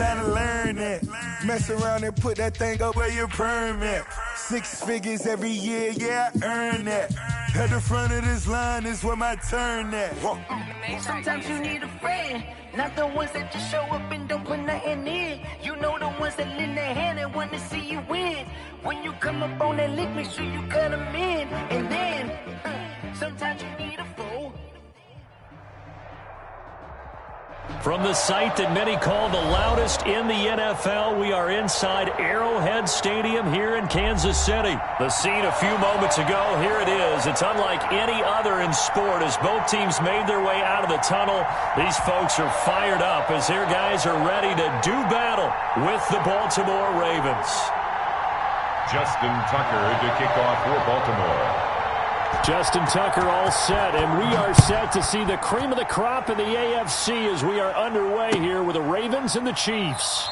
time to learn it. Mess around and put that thing up where your permit. 6 figures every year, yeah, I earn that. At the front of this line is where my turn at. Sometimes you need a friend, not the ones that just show up and don't put nothing in. You know the ones that lend their hand and want to see you win. When you come up on that lick, make sure you cut them in. And then, sometimes you need a fool. From the site that many call the loudest in the NFL, we are inside Arrowhead Stadium here in Kansas City. The scene a few moments ago, here it is. It's unlike any other in sport as both teams made their way out of the tunnel. These folks are fired up as their guys are ready to do battle with the Baltimore Ravens. Justin Tucker to kick off for Baltimore. Justin Tucker all set, and we are set to see the cream of the crop in the AFC as we are underway here with the Ravens and the Chiefs.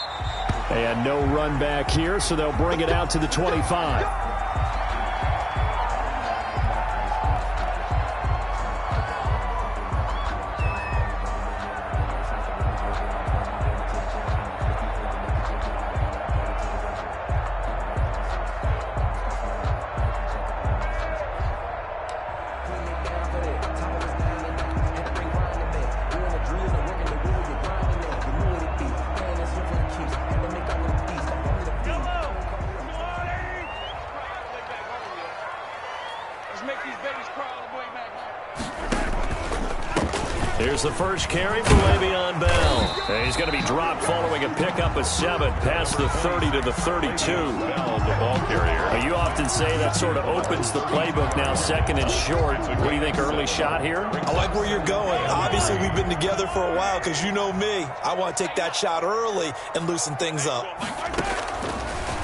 And no run back here, so they'll bring it out to the 25. Here's the first carry for Le'Veon Bell. And he's going to be dropped following a pickup of 7 past the 30 to the 32. Bell, the ball carrier. You often say that sort of opens the playbook now, second and short. What do you think, early shot here? I like where you're going. Obviously, we've been together for a while because you know me. I want to take that shot early and loosen things up.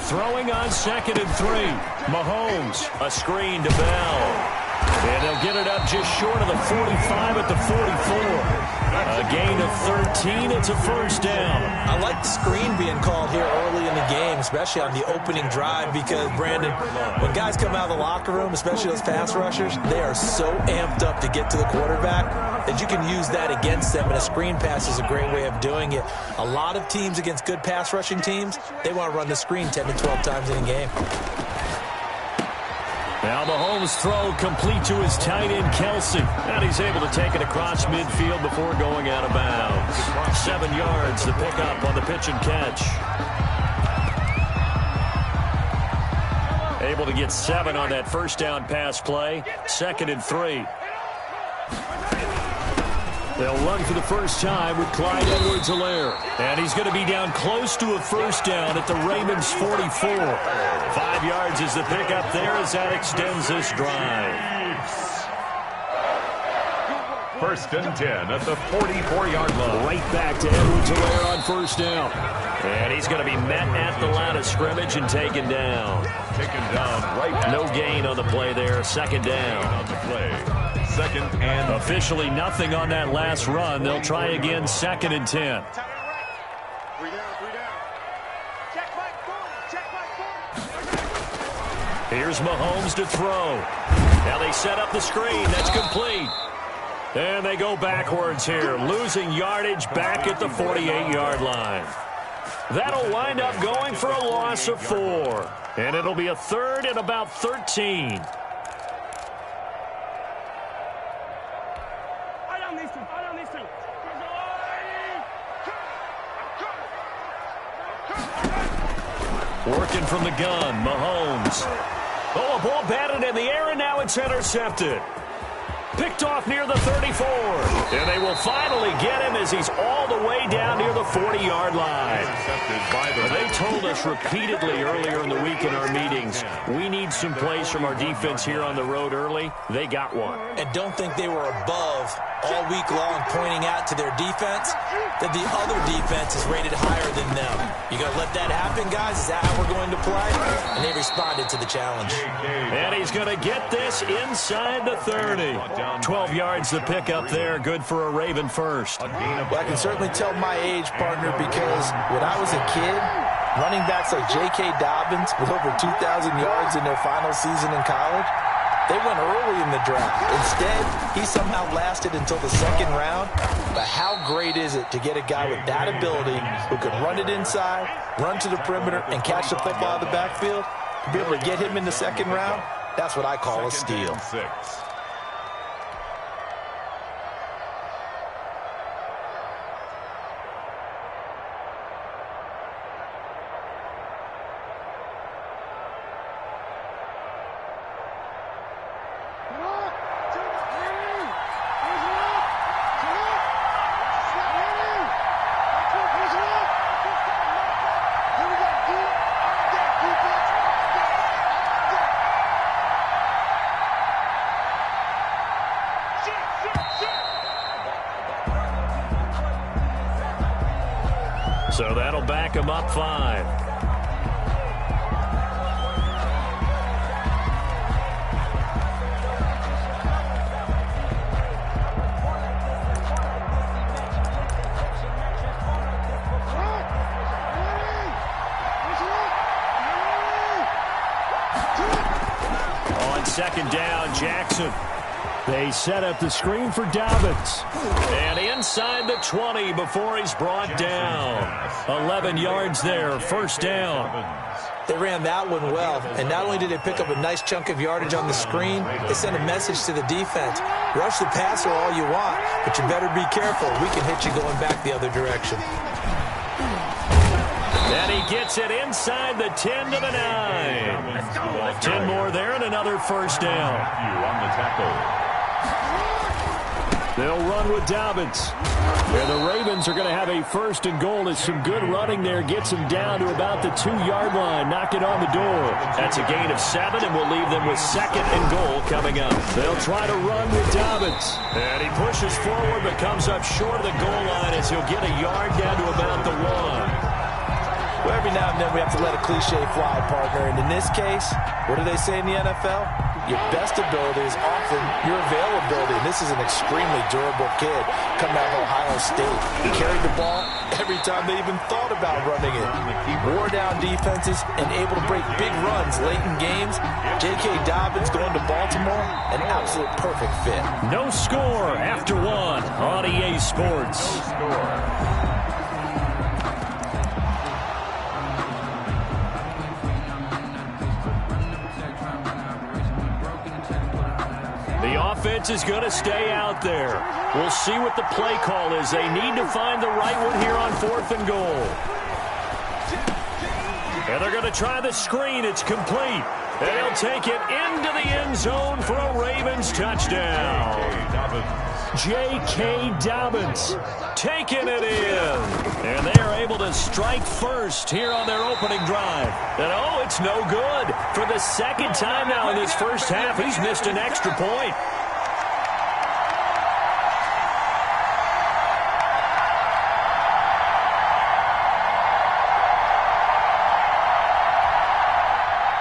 Throwing on 2nd and 3. Mahomes, a screen to Bell. And they'll get it up just short of the 45 at the 44. A gain of 13. It's a first down. I like the screen being called here early in the game, especially on the opening drive, because, Brandon, when guys come out of the locker room, especially those pass rushers, they are so amped up to get to the quarterback that you can use that against them, and a screen pass is a great way of doing it. A lot of teams against good pass rushing teams, they want to run the screen 10 to 12 times in a game. Now Mahomes' throw complete to his tight end, Kelsey. And he's able to take it across midfield before going out of bounds. 7 yards, the pickup on the pitch and catch. Able to get 7 on that first down pass play. 2nd and 3. They'll run for the first time with Clyde Edwards-Helaire. And he's going to be down close to a first down at the Ravens' 44. 5 yards is the pickup there as that extends this drive. 1st and 10 at the 44-yard line. Right back to Edwards-Helaire on first down. And he's going to be met at the line of scrimmage and taken down. Taken down right. No gain on the play there. 2nd down. On the play. 2nd and officially nothing on that last run. They'll try again 2nd and 10. Here's Mahomes to throw. Now they set up the screen. That's complete. And they go backwards here, losing yardage back at the 48-yard line. That'll wind up going for a loss of 4. And it'll be a 3rd and about 13. Working from the gun, Mahomes. Oh, a ball batted in the air, and now it's intercepted. Picked off near the 34. And they will finally get him as he's all the way down near the 40-yard line. They told us repeatedly earlier in the week in our meetings, we need some plays from our defense here on the road early. They got one. And don't think they were above all week long pointing out to their defense that the other defense is rated higher than them. You going to let that happen, guys? Is that how we're going to play? And they responded to the challenge. And he's going to get this inside the 30. 12 yards to pick up there. Good for a Raven first. Well, I can certainly tell my age, partner, because when I was a kid, running backs like J.K. Dobbins with over 2,000 yards in their final season in college, they went early in the draft. Instead, he somehow lasted until the 2nd round. But how great is it to get a guy with that ability who can run it inside, run to the perimeter, and catch the football out of the backfield? To be able to get him in the second round, that's what I call a steal. So that'll back him up 5. On second down, Jackson. They set up the screen for Dobbins. And inside the 20 before he's brought down. 11 yards there, first down. They ran that one well, and not only did they pick up a nice chunk of yardage on the screen, they sent a message to the defense. Rush the passer all you want, but you better be careful. We can hit you going back the other direction. And he gets it inside the 10 to the 9. 10 more there and another first down. On the tackle. They'll run with Dobbins. And the Ravens are going to have a first and goal as some good running there gets them down to about the 2-yard line. Knock it on the door. That's a gain of 7, and we'll leave them with second and goal coming up. They'll try to run with Dobbins. And he pushes forward but comes up short of the goal line as he'll get a yard down to about the 1. Well, every now and then we have to let a cliche fly, partner. And in this case, what do they say in the NFL? Your best ability is often your availability. And this is an extremely durable kid coming out of Ohio State. He carried the ball every time they even thought about running it. Wore down defenses and able to break big runs late in games. J.K. Dobbins going to Baltimore, an absolute perfect fit. No score after 1 on EA Sports. The offense is going to stay out there. We'll see what the play call is. They need to find the right one here on 4th and goal. And they're going to try the screen. It's complete. They'll take it into the end zone for a Ravens touchdown. J.K. Dobbins taking it in. And they are able to strike first here on their opening drive. And oh, it's no good. For the second time now in this first half, he's missed an extra point.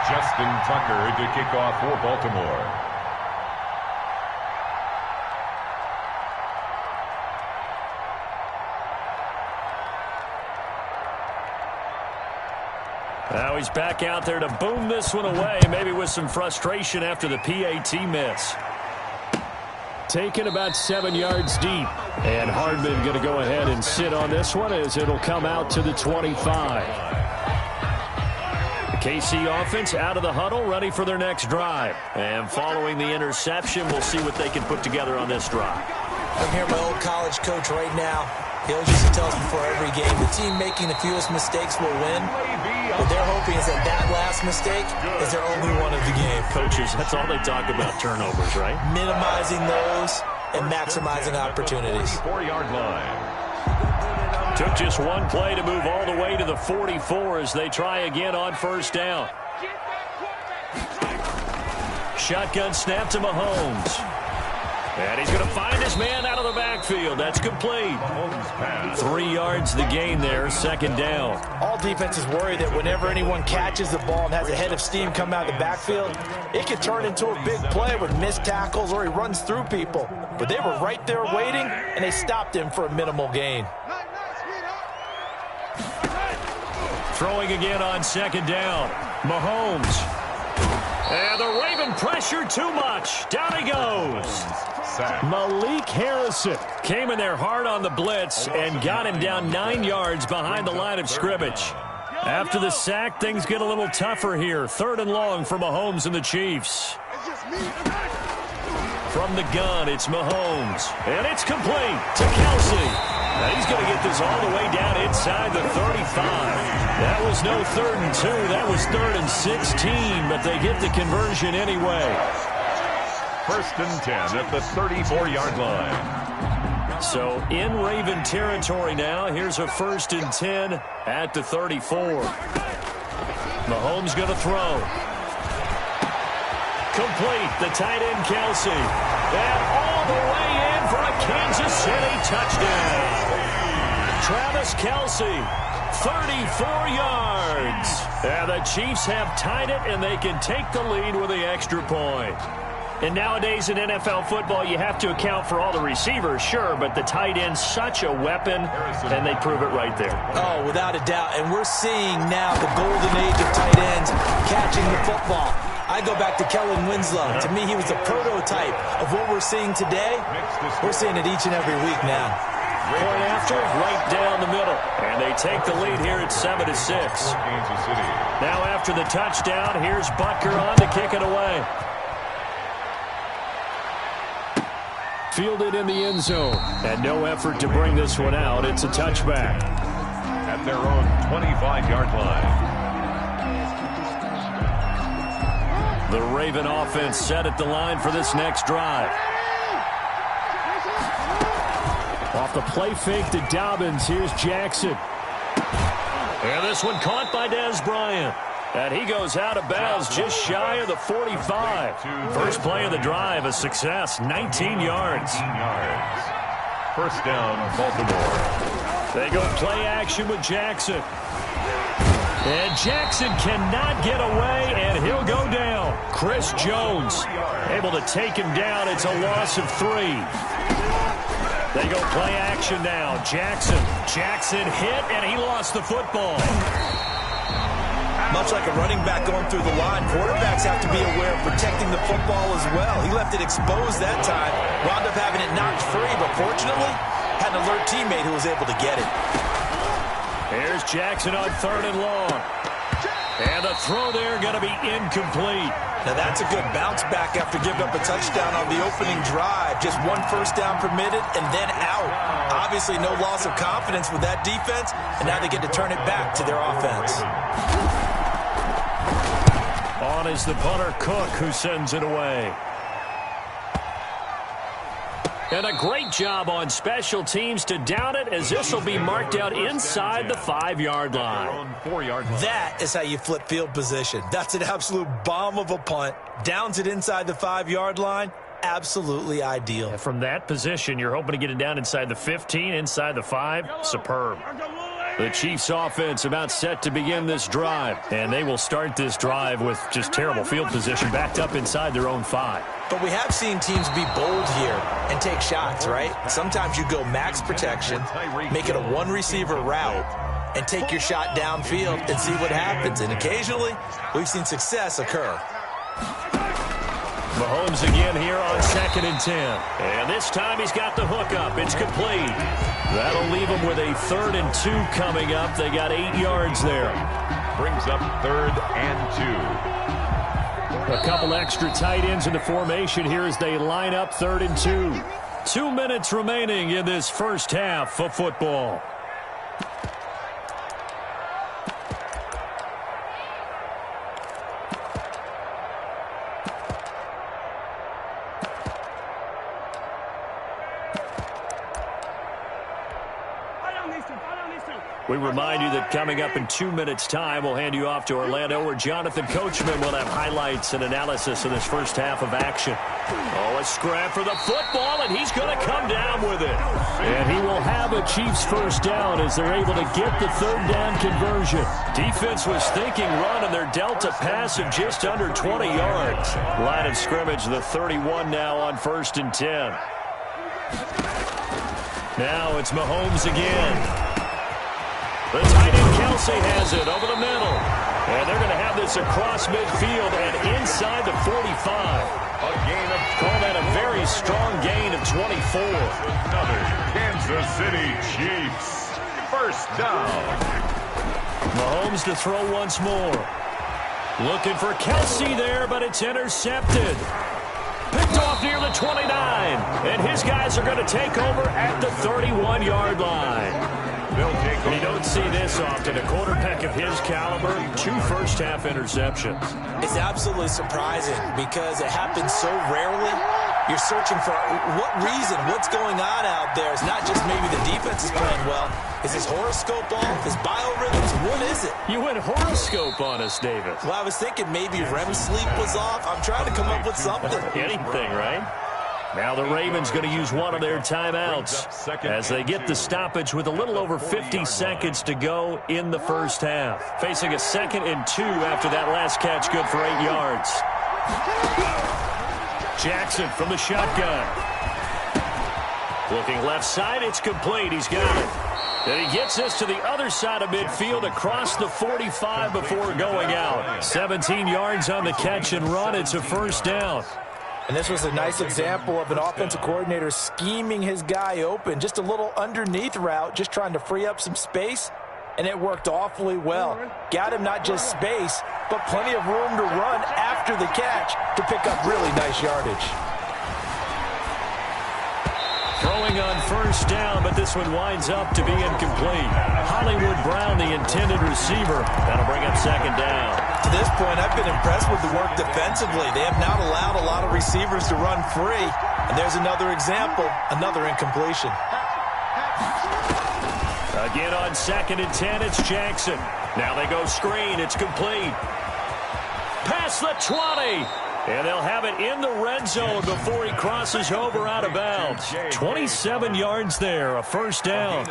Justin Tucker to kick off for Baltimore. Now he's back out there to boom this one away, maybe with some frustration after the PAT miss. Taken about 7 yards deep. And Hardman going to go ahead and sit on this one as it'll come out to the 25. The KC offense out of the huddle, ready for their next drive. And following the interception, we'll see what they can put together on this drive. I'm here, my old college coach right now. He always used to tell us before every game, the team making the fewest mistakes will win. What they're hoping is that last mistake is their only one of the game. Coaches, that's all they talk about, turnovers, right? Minimizing those and maximizing opportunities. 4-yard line. Took just one play to move all the way to the 44 as they try again on first down. Shotgun snap to Mahomes. And he's going to find his man out of the backfield. That's complete. 3 yards the gain there, second down. All defenses worry that whenever anyone catches the ball and has a head of steam come out of the backfield, it can turn into a big play with missed tackles or he runs through people. But they were right there waiting, and they stopped him for a minimal gain. Throwing again on second down. Mahomes. And the Raven pressure too much. Down he goes. sack. Malik Harrison came in there hard on the blitz and got him down 9 yards behind the line of scrimmage. After the sack, things get a little tougher here. 3rd and long for Mahomes and the Chiefs. From the gun, it's Mahomes. And it's complete to Kelsey. Now he's going to get this all the way down inside the 35. That was no 3rd and 2. That was 3rd and 16, but they get the conversion anyway. 1st and 10 at the 34-yard line. So in Raven territory now. Here's a 1st and 10 at the 34. Mahomes going to throw. Complete. The tight end, Kelsey. And all the way in for a Kansas City touchdown. Travis Kelsey, 34 yards. And the Chiefs have tied it, and they can take the lead with the extra point. And nowadays in NFL football, you have to account for all the receivers, sure, but the tight end's such a weapon, and they prove it right there. Oh, without a doubt. And we're seeing now the golden age of tight ends catching the football. I go back to Kellen Winslow. To me, he was a prototype of what we're seeing today. We're seeing it each and every week now. Point after, right down the middle. And they take the lead here at 7-6. Now after the touchdown, here's Butker on to kick it away. Fielded in the end zone. And no effort to bring this one out. It's a touchback. At their own 25-yard line. The Raven offense set at the line for this next drive. Off the play fake to Dobbins. Here's Jackson. And this one caught by Dez Bryant. And he goes out of bounds just shy of the 45. First play of the drive, a success, 19 yards. 1st down, Baltimore. They go play action with Jackson. And Jackson cannot get away, and he'll go down. Chris Jones able to take him down. It's a loss of 3. They go play action now. Jackson hit, and he lost the football. Much like a running back going through the line, quarterbacks have to be aware of protecting the football as well. He left it exposed that time, wound up having it knocked free, but fortunately, had an alert teammate who was able to get it. Here's Jackson on 3rd and long. And the throw there going to be incomplete. Now that's a good bounce back after giving up a touchdown on the opening drive. Just 1 first down permitted and then out. Obviously no loss of confidence with that defense, and now they get to turn it back to their offense. On is the punter, Cook, who sends it away. And a great job on special teams to down it, as this will be marked out inside the 5-yard line. That is how you flip field position. That's an absolute bomb of a punt. Downs it inside the 5-yard line. Absolutely ideal. And from that position, you're hoping to get it down inside the 15, inside the 5. Superb. The Chiefs offense about set to begin this drive. And they will start this drive with just terrible field position backed up inside their own 5. But we have seen teams be bold here and take shots, right? Sometimes you go max protection, make it a 1-receiver route, and take your shot downfield and see what happens. And occasionally, we've seen success occur. Mahomes again here on 2nd and 10. And this time he's got the hook up. It's complete. That'll leave them with a 3rd and 2 coming up. They got 8 yards there. Brings up 3rd and 2. A couple extra tight ends in the formation here as they line up 3rd and 2. 2 minutes remaining in this first half of football. We remind you that coming up in 2 minutes' time, we'll hand you off to Orlando, where Jonathan Coachman will have highlights and analysis of this first half of action. Oh, a scrap for the football, and he's going to come down with it. And he will have a Chiefs first down as they're able to get the 3rd down conversion. Defense was thinking run, and they're dealt a pass of just under 20 yards. Line of scrimmage, the 31 now on 1st and 10. Now it's Mahomes again. The tight end Kelsey has it over the middle. And they're going to have this across midfield and inside the 45. Call that a very strong gain of 24. Another Kansas City Chiefs. First down. Mahomes to throw once more. Looking for Kelsey there, but it's intercepted. Picked off near the 29. And his guys are going to take over at the 31-yard line. You don't see this often. A quarterback of his caliber, 2 first-half interceptions. It's absolutely surprising because it happens so rarely. You're searching for what reason, what's going on out there. It's not just maybe the defense is playing well. Is his horoscope off? His biorhythms? What is it? You went horoscope on us, David. Well, I was thinking maybe REM sleep was off. I'm trying to come up with something. Anything, right? Now the Ravens going to use one of their timeouts as they get the stoppage with a little over 50 seconds to go in the first half. Facing a 2nd and 2 after that last catch, good for 8 yards. Jackson from the shotgun. Looking left side, it's complete. He's got it. And he gets this to the other side of midfield across the 45 before going out. 17 yards on the catch and run. It's a first down. And this was a nice example of an offensive coordinator scheming his guy open. Just a little underneath route, just trying to free up some space, and it worked awfully well. Got him not just space, but plenty of room to run after the catch to pick up really nice yardage. Throwing on first down, but this one winds up to be incomplete. Hollywood Brown, the intended receiver. That'll bring up 2nd down. To this point, I've been impressed with the work defensively. They have not allowed a lot of receivers to run free. And there's another example, another incompletion. Again on 2nd and 10, it's Jackson. Now they go screen. It's complete. Past the 20. And they'll have it in the red zone before he crosses over out of bounds. 27 yards there, a first down.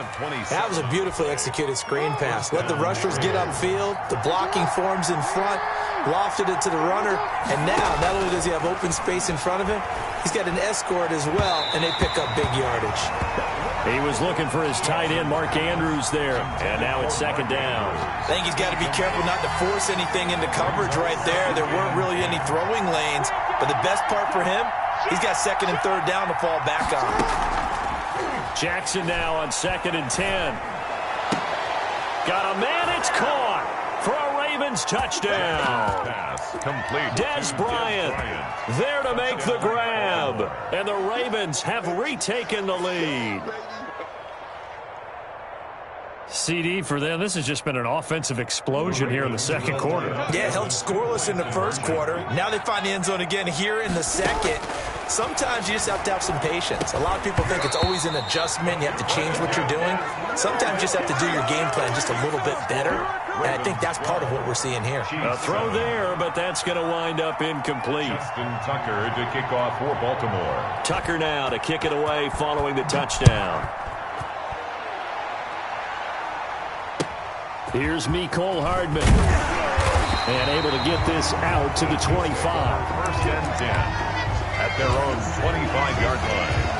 That was a beautifully executed screen pass. Let the rushers get upfield. The blocking forms in front. Lofted it to the runner. And now, not only does he have open space in front of him, he's got an escort as well, and they pick up big yardage. He was looking for his tight end, Mark Andrews, there. And now it's 2nd down. I think he's got to be careful not to force anything into coverage right there. There weren't really any throwing lanes. But the best part for him, he's got 2nd and 3rd down to fall back on. Jackson now on 2nd and 10. Got a man, it's caught for a Ravens touchdown. Dez Bryant there to make the grab. And the Ravens have retaken the lead. CD for them. This has just been an offensive explosion here in the 2nd quarter. Yeah, held scoreless in the 1st quarter. Now they find the end zone again here in the 2nd. Sometimes you just have to have some patience. A lot of people think it's always an adjustment. You have to change what you're doing. Sometimes you just have to do your game plan just a little bit better. And I think that's part of what we're seeing here. A throw there, but that's going to wind up incomplete. Justin Tucker to kick off for Baltimore. Tucker now to kick it away following the touchdown. Here's Mecole Hardman. And able to get this out to the 25. 1st and 10 at their own 25-yard line.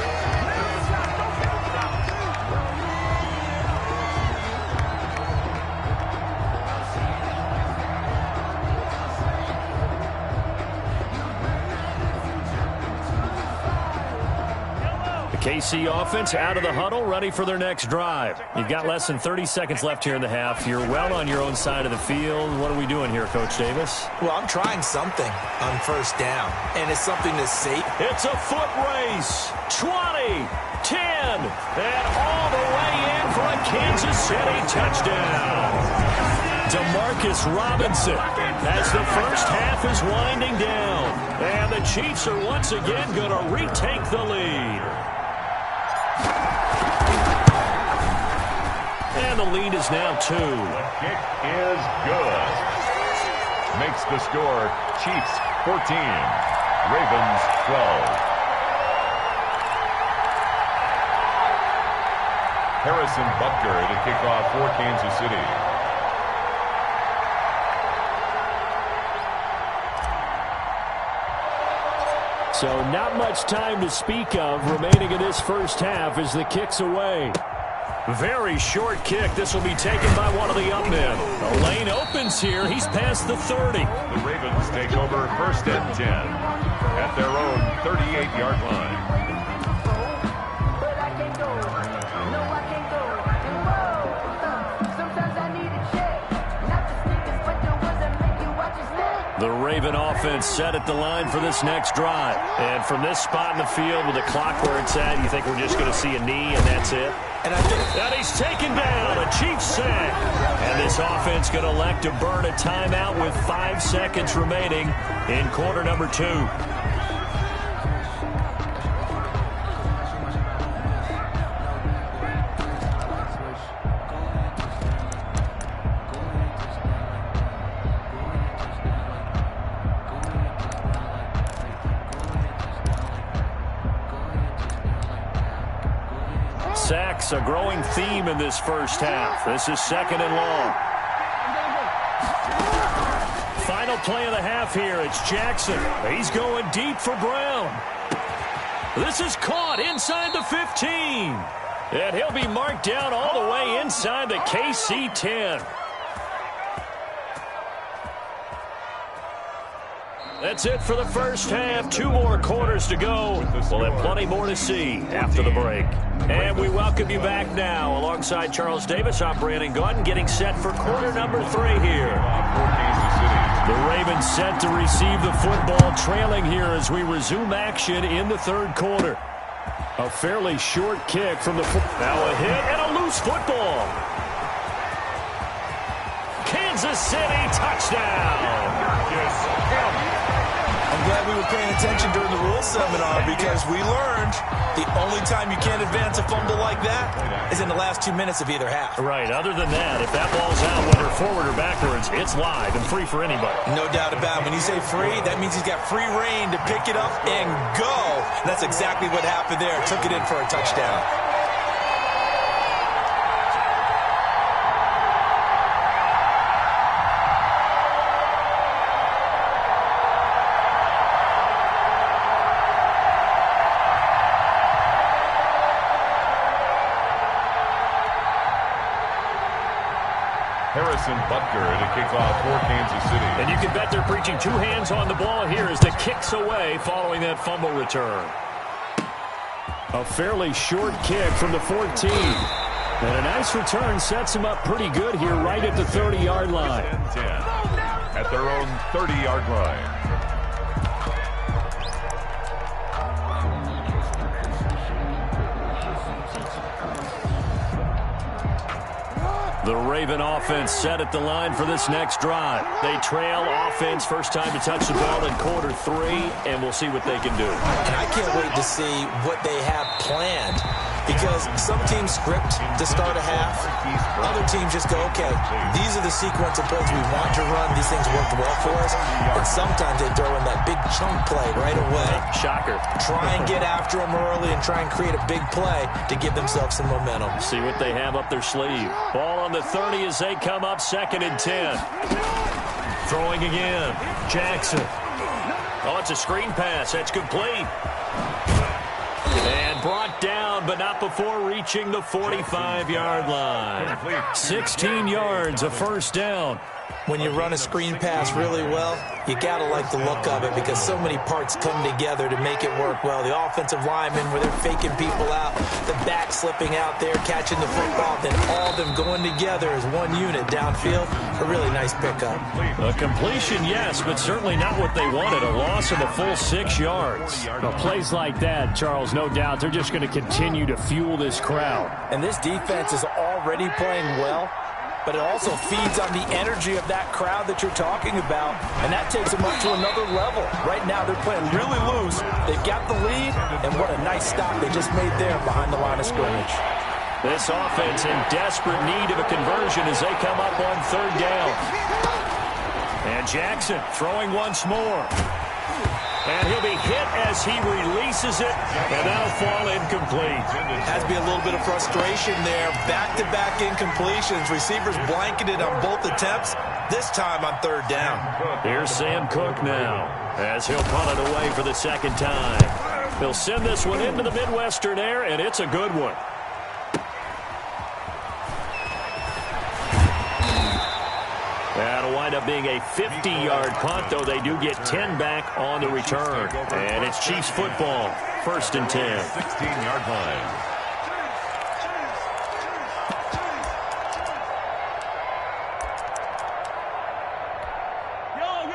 KC offense out of the huddle, ready for their next drive. You've got less than 30 seconds left here in the half. You're well on your own side of the field. What are we doing here, Coach Davis? Well, I'm trying something on 1st down, and it's something that's safe. It's a foot race. 20, 10, and all the way in for a Kansas City touchdown. Demarcus Robinson as the first half is winding down. And the Chiefs are once again going to retake the lead. And the lead is now 2. The kick is good. Makes the score Chiefs 14, Ravens 12. Harrison Butker to kick off for Kansas City. So not much time to speak of remaining in this first half as the kick's away. Very short kick. This will be taken by one of the up men. A lane lane opens here. He's past the 30. The Ravens take over 1st and 10 at their own 38-yard line. The Raven offense set at the line for this next drive. And from this spot in the field with the clock where it's at, you think we're just going to see a knee and that's it? And he's taken down, a Chiefs sack. And this offense going to elect to burn a timeout with 5 seconds remaining in quarter number 2. Sacks, a growing theme in this first half. This is 2nd and long. Final play of the half here. It's Jackson. He's going deep for Brown. This is caught inside the 15. And he'll be marked down all the way inside the KC 10. That's it for the first half. 2 more quarters to go. We'll have plenty more to see after the break. And we welcome you back now. Alongside Charles Davis, I'm Brandon Gunn, getting set for quarter number 3 here. The Ravens set to receive the football, trailing here as we resume action in the 3rd quarter. A fairly short kick from the now a hit and a loose football. Kansas City touchdown. I'm glad we were paying attention during the rules seminar because we learned the only time you can't advance a fumble like that is in the last 2 minutes of either half. Right. Other than that, if that ball's out, whether forward or backwards, it's live and free for anybody. No doubt about it. When you say free, that means he's got free reign to pick it up and go. And that's exactly what happened there. Took it in for a touchdown. Harrison Butker to kick off for Kansas City. And you can bet they're preaching 2 hands on the ball here as the kick's away following that fumble return. A fairly short kick from the 14. And a nice return sets him up pretty good here right at the 30-yard line. 10 at their own 30-yard line. The Raven offense set at the line for this next drive. They trail offense, first time to touch the ball in quarter 3, and we'll see what they can do. And I can't wait to see what they have planned because some teams script to start a half. Other teams just go, okay, these are the sequence of plays we want to run. These things worked well for us. And sometimes they throw in that big chunk play right away. Shocker. Try and get after them early and try and create a big play to give themselves some momentum. See what they have up their sleeve. Ball on the 30 as they come up 2nd and 10. Throwing again. Jackson. Oh, it's a screen pass. That's complete. And brought down, but not before reaching the 45-yard line. 16 yards, a first down. When you run a screen pass really well, you got to like the look of it because so many parts come together to make it work well. The offensive linemen, where they're faking people out, the back slipping out there, catching the football, then all of them going together as one unit downfield. A really nice pickup. A completion, yes, but certainly not what they wanted. A loss of a full 6 yards. Well, plays like that, Charles, no doubt, they're just going to continue to fuel this crowd. And this defense is already playing well, but it also feeds on the energy of that crowd that you're talking about, and that takes them up to another level. Right now, they're playing really loose. They've got the lead, and what a nice stop they just made there behind the line of scrimmage. This offense in desperate need of a conversion as they come up on 3rd down. And Jackson throwing once more. And he'll be hit as he releases it, and that'll fall incomplete. Has to be a little bit of frustration there. Back-to-back incompletions. Receivers blanketed on both attempts, this time on 3rd down. Here's Sam Cook now as he'll punt it away for the 2nd time. He'll send this one into the Midwestern air, and it's a good one. That'll wind up being a 50-yard punt, though they do get 10 back on the return. And it's Chiefs football, 1st and 10. 16-yard line.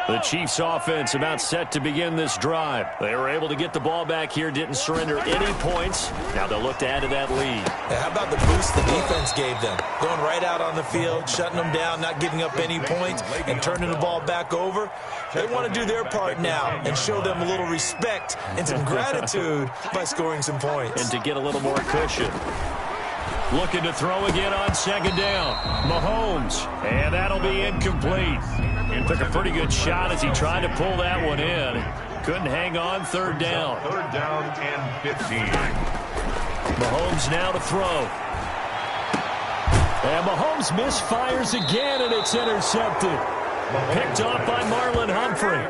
The Chiefs offense about set to begin this drive. They were able to get the ball back here, didn't surrender any points. Now they'll look to add to that lead. Yeah, how about the boost the defense gave them? Going right out on the field, shutting them down, not giving up any points, and turning the ball back over. They want to do their part now and show them a little respect and some gratitude by scoring some points. And to get a little more cushion. Looking to throw again on 2nd down. Mahomes, and that'll be incomplete. And took a pretty good shot as he tried to pull that one in. Couldn't hang on 3rd down. 3rd down and 15. Mahomes now to throw. And Mahomes misfires again, and it's intercepted. Picked off by Marlon Humphrey.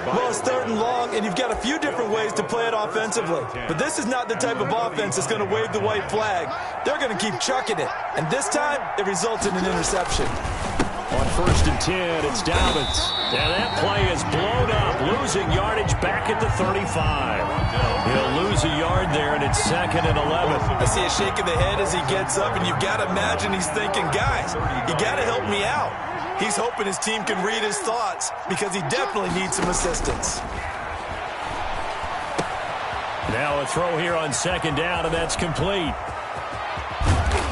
Well, it's 3rd and long, and you've got a few different ways to play it offensively. But this is not the type of offense that's going to wave the white flag. They're going to keep chucking it. And this time, it results in an interception. On 1st and 10, it's Dobbins. And that play is blown up, losing yardage back at the 35. He'll lose a yard there, and it's 2nd and 11. I see a shake of the head as he gets up, and you've got to imagine he's thinking, guys, you got to help me out. He's hoping his team can read his thoughts because he definitely needs some assistance. Now a throw here on 2nd down, and that's complete.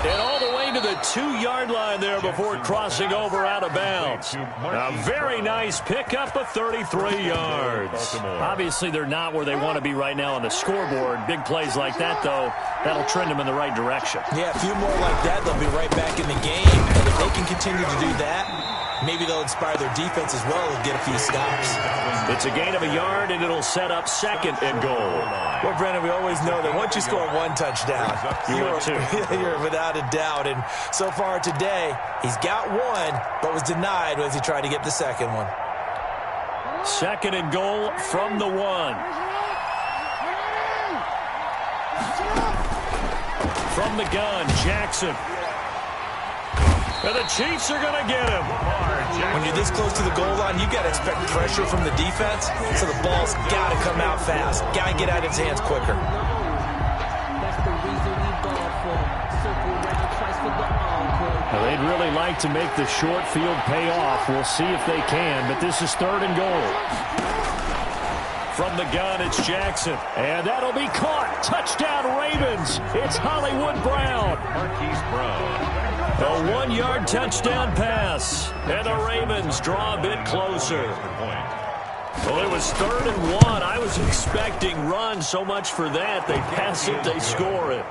And all the way to the 2-yard line there before crossing over out of bounds. A very nice pickup of 33 yards. Obviously, they're not where they want to be right now on the scoreboard. Big plays like that, though, that'll trend them in the right direction. Yeah, a few more like that, they'll be right back in the game. And if they can continue to do that, maybe they'll inspire their defense as well and get a few stops. It's a gain of a yard, and it'll set up 2nd and goal. Well, Brandon, we always know that once you score 1 touchdown, you're without a doubt. And so far today, he's got 1, but was denied as he tried to get the 2nd one. 2nd and goal from the 1. From the gun, Jackson. And the Chiefs are going to get him. When you're this close to the goal line, you've got to expect pressure from the defense, so the ball's got to come out fast. Got to get out of his hands quicker. Well, they'd really like to make the short field pay off. We'll see if they can, but this is 3rd and goal. From the gun, it's Jackson. And that'll be caught. Touchdown, Ravens. It's Hollywood Brown. Marquise Brown. A 1-yard touchdown pass. And the Ravens draw a bit closer. Well, it was 3rd and 1. I was expecting run, so much for that. They pass it, they score it.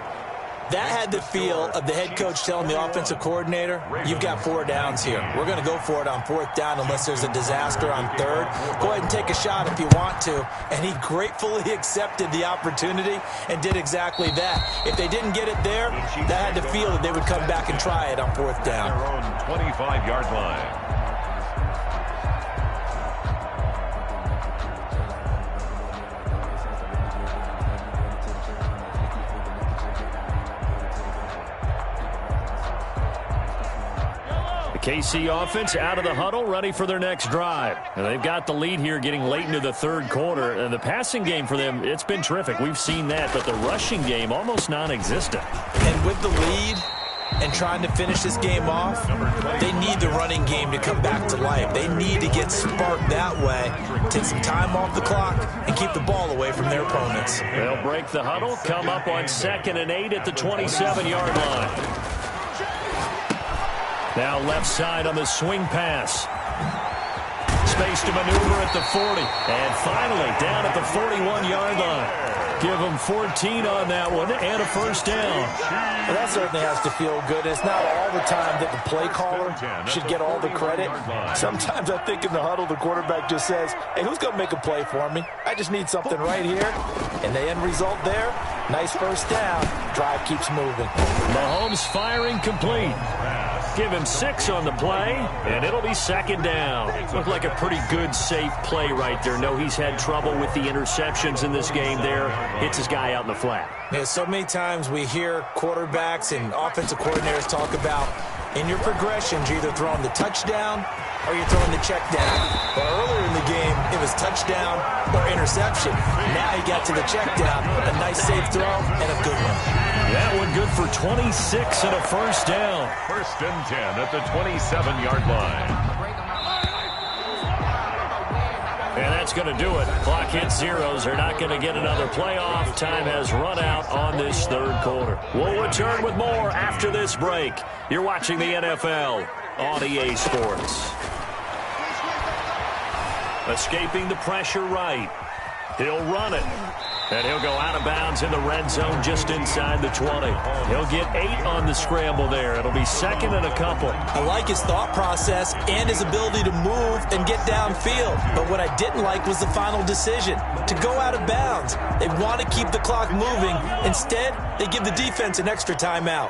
That had the feel of the head coach telling the offensive coordinator, you've got 4 downs here. We're going to go for it on 4th down unless there's a disaster on 3rd. Go ahead and take a shot if you want to. And he gratefully accepted the opportunity and did exactly that. If they didn't get it there, that had the feel that they would come back and try it on 4th down. Their own 25-yard line. KC offense out of the huddle, ready for their next drive. And they've got the lead here getting late into the 3rd quarter. And the passing game for them, it's been terrific. We've seen that, but the rushing game almost non-existent. And with the lead and trying to finish this game off, they need the running game to come back to life. They need to get sparked that way, take some time off the clock, and keep the ball away from their opponents. They'll break the huddle, come up on 2nd and 8 at the 27-yard line. Now left side on the swing pass. Space to maneuver at the 40. And finally down at the 41-yard line. Give them 14 on that one and a 1st down. Well, that certainly has to feel good. It's not all the time that the play caller should get all the credit. Sometimes I think in the huddle the quarterback just says, hey, who's going to make a play for me? I just need something right here. And the end result there, nice 1st down. Drive keeps moving. Mahomes firing complete. Give him 6 on the play, and it'll be 2nd down. Looked like a pretty good, safe play right there. No, he's had trouble with the interceptions in this game there. Hits his guy out in the flat. Yeah, so many times we hear quarterbacks and offensive coordinators talk about In your progressions, you're either throwing the touchdown or you're throwing the check down. But earlier in the game, it was touchdown or interception. Now he got to the check down, a nice safe throw, and a good one. That one good for 26 and a first down. First and 10 at the 27-yard line. And that's going to do it. Clock hits zeros. They're not going to get another playoff. Time has run out on this third quarter. We'll return with more after this break. You're watching the NFL on EA Sports. Escaping the pressure right. He'll run it. And he'll go out of bounds in the red zone just inside the 20. He'll get 8 on the scramble there. It'll be second and a couple. I like his thought process and his ability to move and get downfield. But what I didn't like was the final decision, to go out of bounds. They want to keep the clock moving. Instead, they give the defense an extra timeout.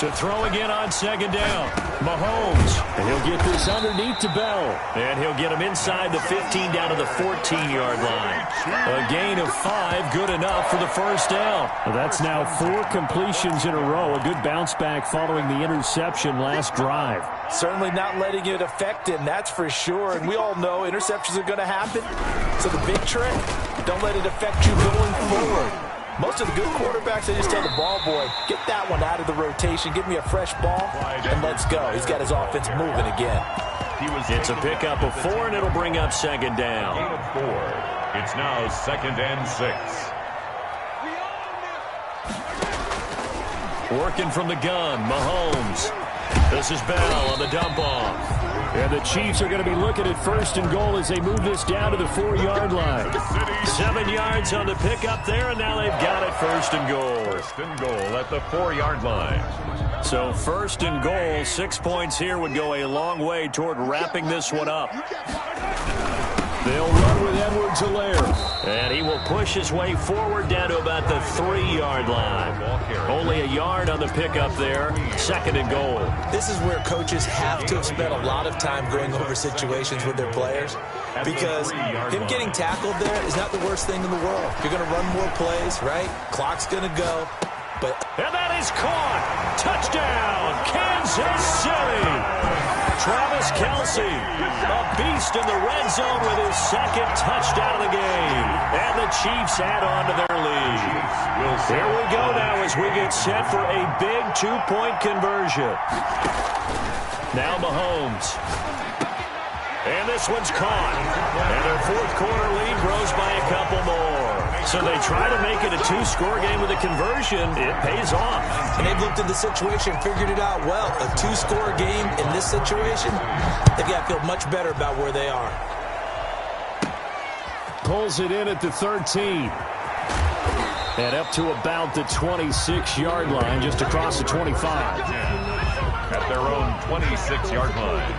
To throw again on second down. Mahomes. And he'll get this underneath to Bell. And he'll get him inside the 15 down to the 14-yard line. A gain of 5, good enough for the first down. Well, that's now 4 completions in a row. A good bounce back following the interception last drive. Certainly not letting it affect him, that's for sure. And we all know interceptions are going to happen. So the big trick, don't let it affect you going forward. Most of the good quarterbacks, they just tell the ball boy, get that one out of the rotation, give me a fresh ball, and let's go. He's got his offense moving again. It's a pickup of 4, and it'll bring up second down. Gain of 4. It's now second and 6. Working from the gun, Mahomes. This is Bell on the dump off. And the Chiefs are going to be looking at first and goal as they move this down to the 4-yard line. 7 yards on the pickup there, and now they've got it first and goal. First and goal at the 4-yard line. So first and goal, 6 points here would go a long way toward wrapping this one up. They'll run with Edwards-Helaire. And he will push his way forward down to about the 3-yard line. Only a yard on the pickup there. Second and goal. This is where coaches have to have spent a lot of time going over situations with their players, because him getting tackled there is not the worst thing in the world. You're going to run more plays, right? Clock's going to go. And that is caught. Touchdown, Kansas City. Travis Kelce, a beast in the red zone with his second touchdown of the game. And the Chiefs add on to their lead. Here we go now as we get set for a big 2-point conversion. Now Mahomes. And this one's caught. And their fourth quarter lead grows by a couple more. So they try to make it a 2-score game with a conversion. It pays off. And they've looked at the situation, figured it out well. A 2-score game in this situation, they've got to feel much better about where they are. Pulls it in at the 13. And up to about the 26-yard line, just across the 25. At their own 26-yard line.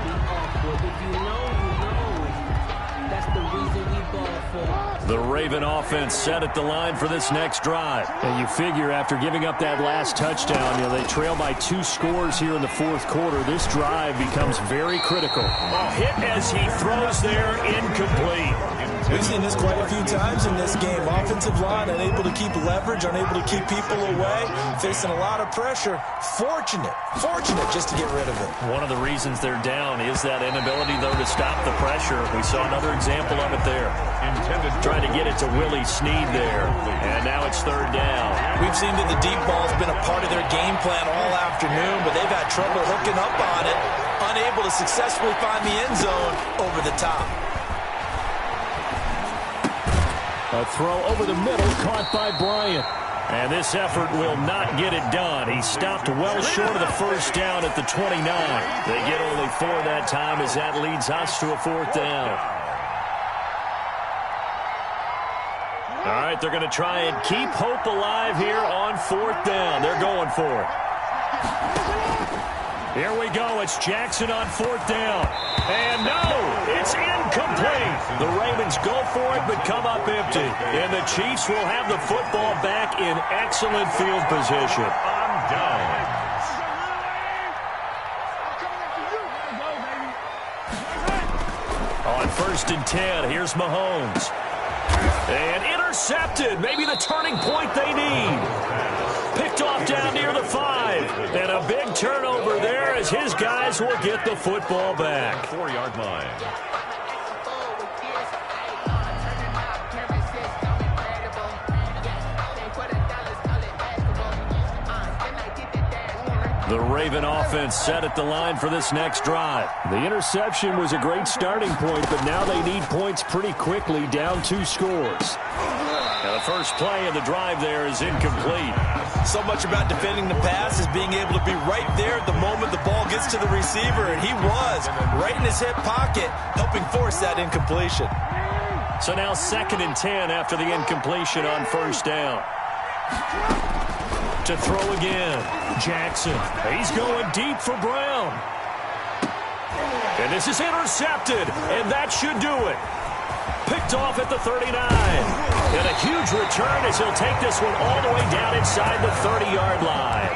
The Raven offense set at the line for this next drive. And you figure after giving up that last touchdown, they trail by 2 scores here in the fourth quarter. This drive becomes very critical. A hit as he throws there, incomplete. We've seen this quite a few times in this game. Offensive line unable to keep leverage, unable to keep people away, facing a lot of pressure. Fortunate just to get rid of it. One of the reasons they're down is that inability, though, to stop the pressure. We saw another example of it there. Trying to get it to Willie Snead there. And now it's third down. We've seen that the deep ball's been a part of their game plan all afternoon, but they've had trouble hooking up on it, unable to successfully find the end zone over the top. A throw over the middle, caught by Bryant. And this effort will not get it done. He stopped well short of the first down at the 29. They get only 4 that time as that leads us to a fourth down. All right, they're going to try and keep hope alive here on fourth down. They're going for it. Here we go. It's Jackson on fourth down. And no, it's incomplete. The Ravens go for it but come up empty. And the Chiefs will have the football back in excellent field position. On downs. On first and 10, here's Mahomes. And intercepted. Maybe the turning point they need. Picked off down near the 5. And a big turnover there as his guys will get the football back. 4-yard line. The Raven offense set at the line for this next drive. The interception was a great starting point, but now they need points pretty quickly, down 2 scores. Now the first play of the drive there is incomplete. So much about defending the pass is being able to be right there at the moment the ball gets to the receiver, and he was right in his hip pocket, helping force that incompletion. So now 2nd and 10 after the incompletion on first down. To throw again, Jackson. He's going deep for Brown. And this is intercepted, and that should do it. Picked off at the 39. And a huge return as he'll take this one all the way down inside the 30-yard line.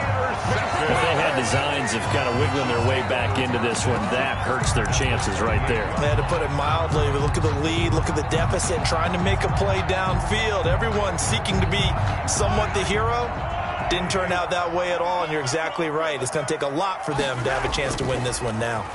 If they had designs of kind of wiggling their way back into this one, that hurts their chances right there. They had to put it mildly. Look at the lead, look at the deficit, trying to make a play downfield. Everyone seeking to be somewhat the hero. Didn't turn out that way at all, and you're exactly right. It's going to take a lot for them to have a chance to win this one now.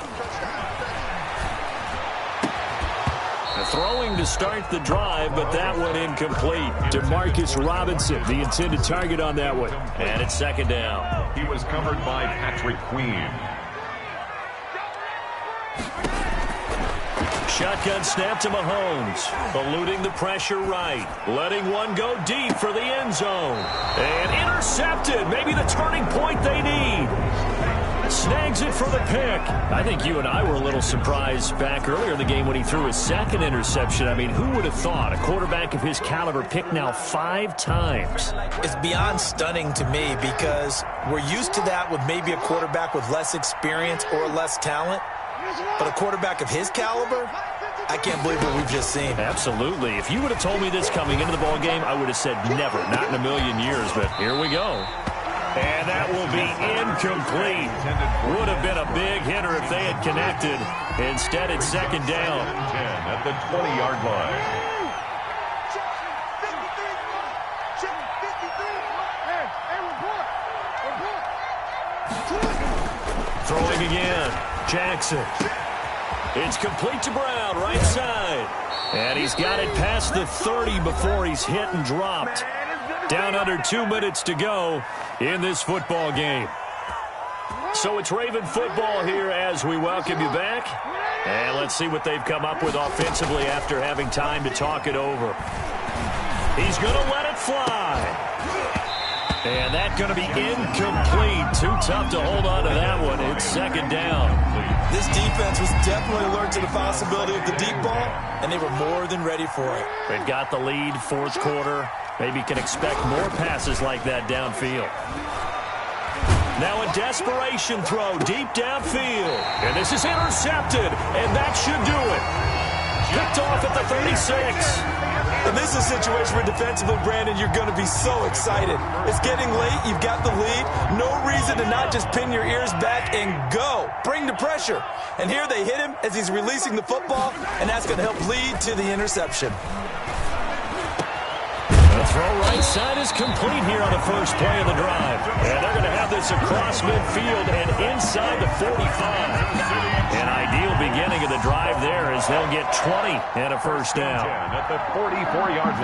Throwing to start the drive, but that one incomplete. Demarcus Robinson, the intended target on that one. And it's 2nd down. He was covered by Patrick Queen. Shotgun snap to Mahomes. Eluding the pressure right. Letting one go deep for the end zone. And intercepted. Maybe the turning point they need. Snags it for the pick. I think you and I were a little surprised back earlier in the game when he threw his 2nd interception. I mean, who would have thought a quarterback of his caliber picked now 5 times? It's beyond stunning to me because we're used to that with maybe a quarterback with less experience or less talent. But a quarterback of his caliber, I can't believe what we've just seen. Absolutely. If you would have told me this coming into the ball game, I would have said never, not in a million years. But here we go. And that will be incomplete. Would have been a big hitter if they had connected. Instead, it's 2nd down. 10 at the 20-yard line. Throwing again. Jackson. It's complete to Brown, right side. And he's got it past the 30 before he's hit and dropped. Down under 2 minutes to go in this football game. So it's Raven football here as we welcome you back. And let's see what they've come up with offensively after having time to talk it over. He's going to let it fly. And that's going to be incomplete. Too tough to hold on to that one. It's 2nd down. This defense was definitely alert to the possibility of the deep ball, and they were more than ready for it. They've got the lead, 4th quarter. Maybe can expect more passes like that downfield. Now a desperation throw deep downfield. And this is intercepted, and that should do it. Picked off at the 36. And this is a situation where defensively, Brandon, you're going to be so excited. It's getting late. You've got the lead. No reason to not just pin your ears back and go. Bring the pressure. And here they hit him as he's releasing the football, and that's going to help lead to the interception. The throw right side is complete here on the first play of the drive. And they're going to have this across midfield and inside the 45. An ideal beginning of the drive there as they'll get 20 and a first down. At the 44-yard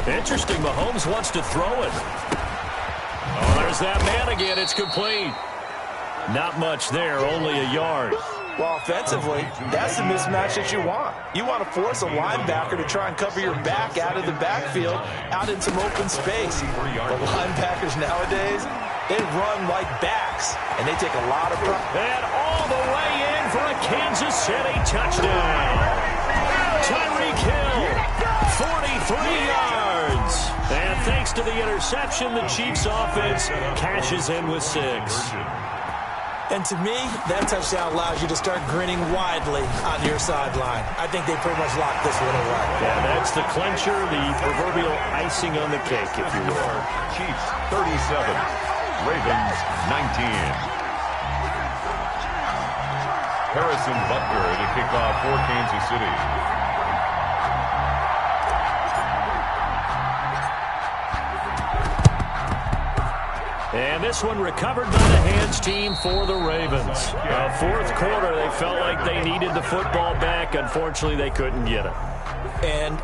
line. Interesting, Mahomes wants to throw it. Oh, there's that man again. It's complete. Not much there, only a yard. Well, offensively, that's the mismatch that you want. You want to force a linebacker to try and cover your back out of the backfield, out in some open space. The linebackers nowadays, they run like backs, and they take a lot of pride. And all the way in for a Kansas City touchdown. Tyreek Hill, 43 yards. And thanks to the interception, the Chiefs offense cashes in with 6. And to me, that touchdown allows you to start grinning widely on your sideline. I think they pretty much locked this one away. Yeah, that's the clincher, the proverbial icing on the cake, if you will. Chiefs 37, Ravens 19. Harrison Butler to kick off for Kansas City. And this one recovered by the hands team for the Ravens. Fourth quarter, they felt like they needed the football back. Unfortunately, they couldn't get it. And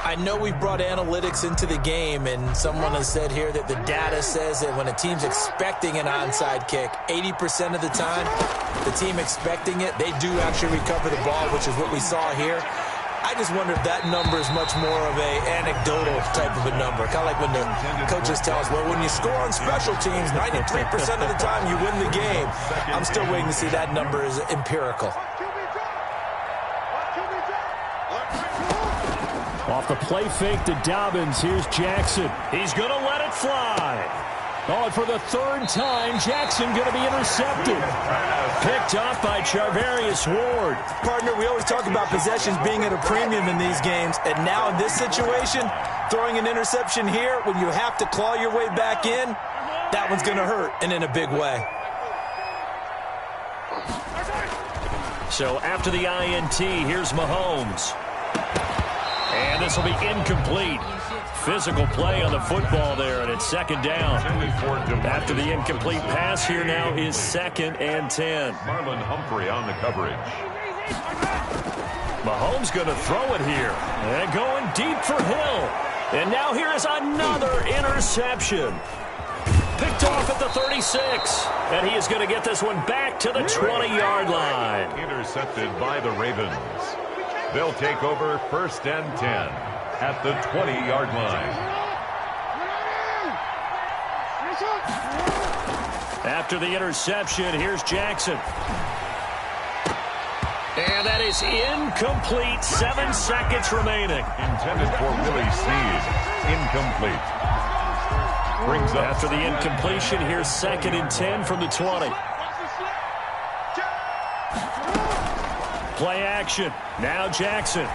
I know we brought analytics into the game, and someone has said here that the data says that when a team's expecting an onside kick, 80% of the time, the team expecting it, they do actually recover the ball, which is what we saw here. I just wonder if that number is much more of a anecdotal type of a number. Kind of like when the coaches tell us, well, when you score on special teams, 93% of the time you win the game. I'm still waiting to see that number is empirical. Off the play fake to Dobbins, here's Jackson. He's going to let it fly. Oh, and for the third time, Jackson going to be intercepted. Picked off by Charvarius Ward. Partner, we always talk about possessions being at a premium in these games, and now in this situation, throwing an interception here when you have to claw your way back in, that one's going to hurt, and in a big way. So after the INT, here's Mahomes. And this will be incomplete. Physical play on the football there, and it's second down. After the incomplete pass, here now is 2nd and 10. Marlon Humphrey on the coverage. Mahomes going to throw it here. And going deep for Hill. And now here is another interception. Picked off at the 36. And he is going to get this one back to the 20-yard line. Intercepted by the Ravens. They'll take over 1st and 10. At the 20-yard line. After the interception, here's Jackson. And that is incomplete. 7 seconds remaining. Intended for Willie Snead. Incomplete. Brings up. After the incompletion, here's 2nd and 10 from the 20. Play action. Now Jackson.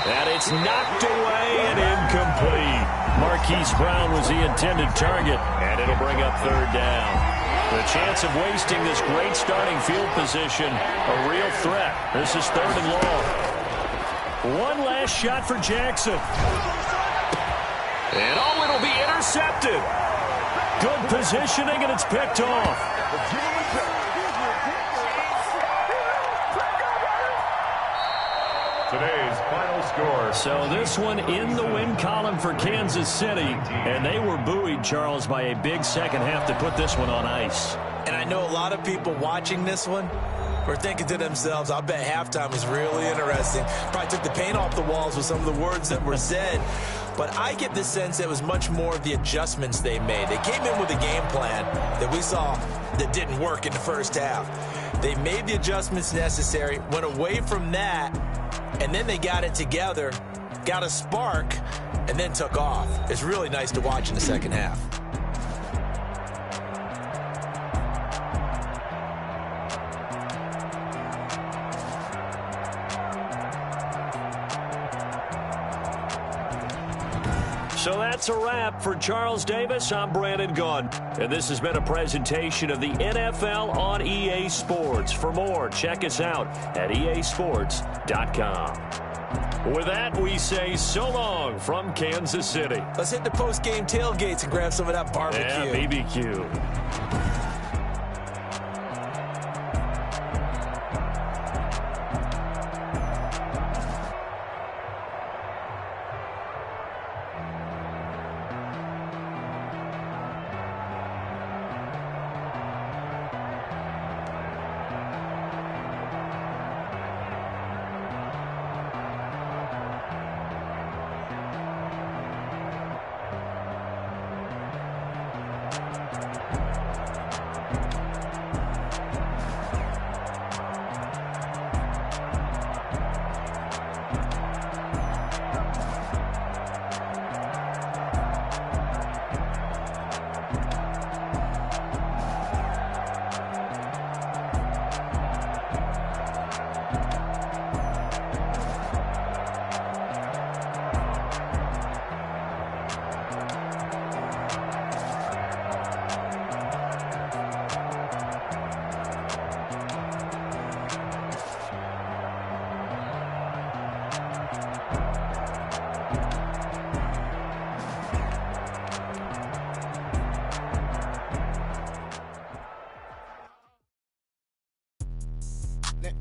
And it's knocked away and incomplete. Marquise Brown was the intended target, and it'll bring up 3rd down. The chance of wasting this great starting field position, a real threat. This is 3rd and long. One last shot for Jackson. And oh, it'll be intercepted. Good positioning, and it's picked off. Today's final score. So this one in the win column for Kansas City. And they were buoyed, Charles, by a big second half to put this one on ice. And I know a lot of people watching this one were thinking to themselves, I bet halftime was really interesting. Probably took the paint off the walls with some of the words that were said. But I get the sense it was much more of the adjustments they made. They came in with a game plan that we saw that didn't work in the first half. They made the adjustments necessary, went away from that, and then they got it together, got a spark, and then took off. It's really nice to watch in the second half. So that's a wrap for Charles Davis. I'm Brandon Gunn. And this has been a presentation of the NFL on EA Sports. For more, check us out at easports.com. With that, we say so long from Kansas City. Let's hit the post-game tailgates and grab some of that barbecue. Yeah, BBQ.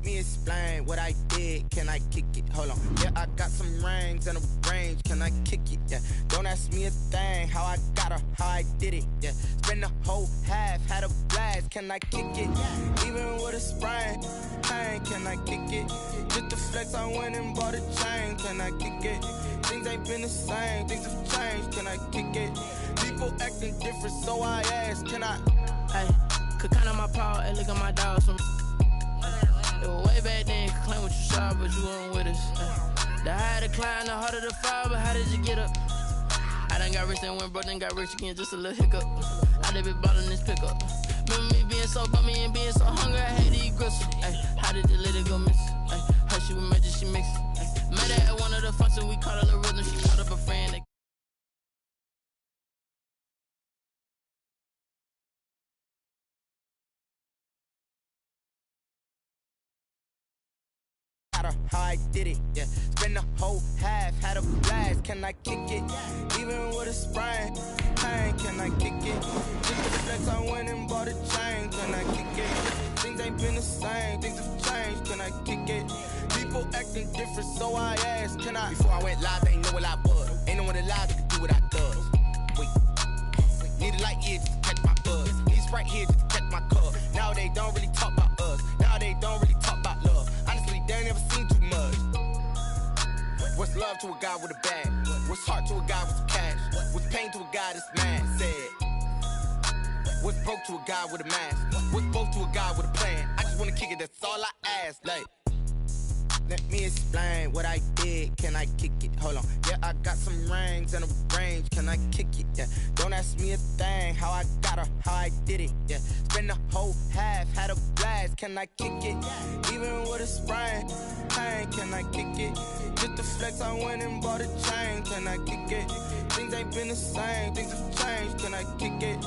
me explain what I did. Can I kick it? Hold on. Yeah, I got some rings and a range. Can I kick it? Yeah. Don't ask me a thing. How I got her, how I did it. Yeah. Spend the whole half, had a blast. Can I kick it? Even with a sprain. Pain, can I kick it? Just the flex, I went and bought a chain. Can I kick it? Things ain't been the same. Things have changed. Can I kick it? People acting different, so I ask. Can I? Hey, could count on my power. Hey, look at my dogs from. It was way back then, could claim what you saw, but you weren't with us. The higher the climb, the harder the fall, but how did you get up? I done got rich and went broke, then got rich again, just a little hiccup. I done been ballin' this pickup. Remember me being so bummy and being so hungry, I had to eat gristle. Ay, how did the lady go miss? Ay, her she was magic, she mixed. Met her at one of the functions, we caught her the rhythm, she caught up a friend. How I did it, yeah. Spend the whole half, had a blast. Can I kick it? Even with a sprain, pain. Can I kick it? Just the flex, I went and bought a chain. Can I kick it? Things ain't been the same, things have changed. Can I kick it? People acting different, so I asked. Can I? Before I went live, they ain't know what I was. Ain't no one alive that could do what I does. Wait, need a light here just to catch my buzz. Need Sprite here just to catch my cup. Now they don't really talk about us. Now they don't really talk about love. Honestly, they ain't never seen too much. What's love to a guy with a bag? What's heart to a guy with some cash? What's pain to a guy that's mad? Said. What's broke to a guy with a mask? What's broke to a guy with a plan? I just wanna kick it, that's all I ask. Like, let me explain what I did. Can I kick it? Hold on. Yeah, I got some rings and a range. Can I kick it? Yeah. Don't ask me a thing. How I got her, how I did it. Yeah. Spend the whole half, had a blast. Can I kick it? Even with a sprain. Pain, can I kick it? Just the flex, I went and bought a chain. Can I kick it? Things ain't been the same. Things have changed. Can I kick it?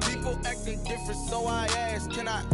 People acting different, so I ask. Can I?